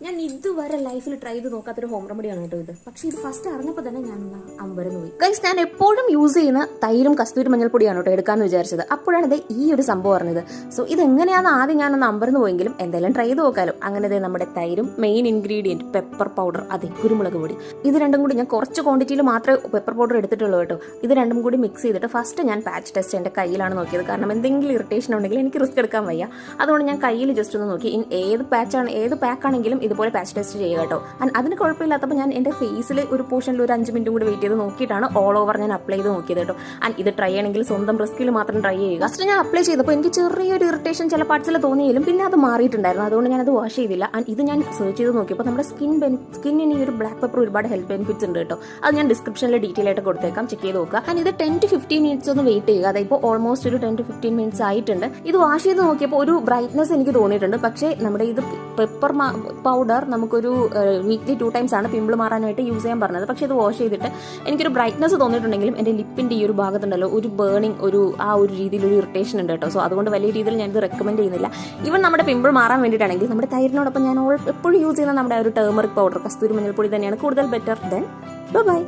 ഞാൻ ഇതുവരെ ലൈഫിൽ ട്രൈ ചെയ്ത് നോക്കാത്തൊരു ഹോം റെമഡിയാണ് കേട്ടോ ഇത്. പക്ഷെ ഇത് ഫസ്റ്റ് അറിഞ്ഞപ്പോൾ തന്നെ ഞാൻ അമ്പരന്ന് പോയി. ഗൈസ്, ഞാൻ എപ്പോഴും യൂസ് ചെയ്യുന്ന തൈരും കസ്തൂരി മഞ്ഞൾപ്പൊടിയാണ് കേട്ടോ എടുക്കാമെന്ന് വിചാരിച്ചത്. അപ്പോഴാണ് ഇത് ഈ ഒരു സംഭവം അറിഞ്ഞത്. സോ ഇതെങ്ങനെയാണെന്ന് ആദ്യം ഞാനൊന്ന് അമ്പരന്ന് പോയെങ്കിലും എന്തായാലും ട്രൈ ചെയ്ത് നോക്കാമല്ലോ. അങ്ങനെ നമ്മുടെ തൈരും മെയിൻ ഇൻഗ്രീഡിയൻറ്റ് പെപ്പർ പൗഡർ, അതെ കുരുമുളക് പൊടി, ഇത് രണ്ടും കൂടി ഞാൻ കുറച്ച് ക്വാണ്ടിറ്റിയിൽ മാത്രമേ പെപ്പർ പൗഡർ എടുത്തിട്ടുള്ളൂ കേട്ടോ. ഇത് രണ്ടും കൂടി മിക്സ് ചെയ്തിട്ട് ഫസ്റ്റ് ഞാൻ പാച്ച് ടെസ്റ്റ് എൻ്റെ കയ്യിലാണ് നോക്കിയത്. കാരണം എന്തെങ്കിലും ഇറിറ്റേഷൻ ഉണ്ടെങ്കിൽ എനിക്ക് റിസ്ക് എടുക്കാൻ വയ്യ. അതുകൊണ്ട് ഞാൻ കയ്യിൽ ജസ്റ്റ് ഒന്ന് നോക്കി. ഏത് പാക്കാണെങ്കിലും ഇതുപോലെ പാച്ച് ടെസ്റ്റ് ചെയ്യുക കേട്ടോ. ആൻഡ് അതിന് കുഴപ്പമില്ലാത്തപ്പോൾ ഞാൻ എൻ്റെ ഫേസിൽ ഒരു പോർഷനിൽ ഒരു 5 മിനിറ്റും കൂടി വെയിറ്റ് ചെയ്ത് നോക്കിയിട്ടാണ് ഓൾ ഓവർ ഞാൻ അപ്ലൈ ചെയ്ത് നോക്കിയത് കേട്ടോ. ആൻഡ് ഇത് ട്രൈ ചെയ്യണമെങ്കിൽ സ്വന്തം റിസ്കിൽ മാത്രം ട്രൈ ചെയ്യുക. ഫസ്റ്റ് ഞാൻ അപ്ലൈ ചെയ്തപ്പോൾ എനിക്ക് ചെറിയൊരു ഇറിറ്റേഷൻ ചില പാർട്സിൽ തോന്നിയാലും പിന്നെ അത് മാറിയിട്ടുണ്ടായിരുന്നു. അതുകൊണ്ട് ഞാനത് വാഷ് ചെയ്തില്ല. ആൻഡ് ഇത് ഞാൻ സെർച്ച് ചെയ്ത് നോക്കിയപ്പോൾ നമ്മുടെ സ്കിന്നിന് ഈ ഒരു ബ്ലാക്ക് പെപ്പർ ഒരുപാട് ഹെൽത്ത് ബെനിഫിറ്റ്സ് ഉണ്ട് കേട്ടോ. അത് ഞാൻ ഡിസ്ക്രിപ്ഷനിൽ ഡീറ്റെയിൽ ആയിട്ട് കൊടുത്തേക്കാം, ചെക്ക് ചെയ്ത് നോക്കുക. ആൻഡ് ഇത് 10 to 15 മിനിറ്റ്സ് ഒന്ന് വെയിറ്റ് ചെയ്യുക. അതായത് ഇപ്പോൾ ഓൾമോസ്റ്റ് ഒരു 10 to 15 മിനിറ്റ്സ് ആയിട്ടുണ്ട്. ഇത് വാഷ് ചെയ്ത് നോക്കിയപ്പോൾ ഒരു ബ്രൈറ്റ്നസ് എനിക്ക് തോന്നിയിട്ടുണ്ട്. പക്ഷേ നമ്മുടെ ഇത് പെപ്പർ പൗഡർ നമുക്കൊരു വീക്ക്ലി 2 times ആണ് പിമ്പിൾ മാറാനായിട്ട് യൂസ് ചെയ്യാൻ പറഞ്ഞത്. പക്ഷേ ഇത് വാഷ് ചെയ്തിട്ട് എനിക്കൊരു ബ്രൈറ്റ്നസ് തോന്നിയിട്ടുണ്ടെങ്കിലും എൻ്റെ ലിപ്പിൻ്റെ ഈ ഒരു ഭാഗത്തുണ്ടല്ലോ ഒരു ബേണിംഗ്, ആ ഒരു രീതിയിലൊരു ഇറിറ്റേഷൻ ഉണ്ട് കേട്ടോ. സോ അതുകൊണ്ട് വലിയ രീതിയിൽ ഞാനിത് റെക്കമെൻഡ് ചെയ്യുന്നില്ല. ഈവൻ നമ്മുടെ പിമ്പിൾ മാറാൻ വേണ്ടിയിട്ടാണെങ്കിൽ നമ്മുടെ തൈരിനോടൊപ്പം ഞാൻ എപ്പോഴും യൂസ് ചെയ്യുന്ന നമ്മുടെ ഒരു ടേമറിക് പൗഡർ, കസ്തൂരി മഞ്ഞൾപ്പൊടി തന്നെയാണ് കൂടുതൽ ബെറ്റർ ദെൻ. ബൈ.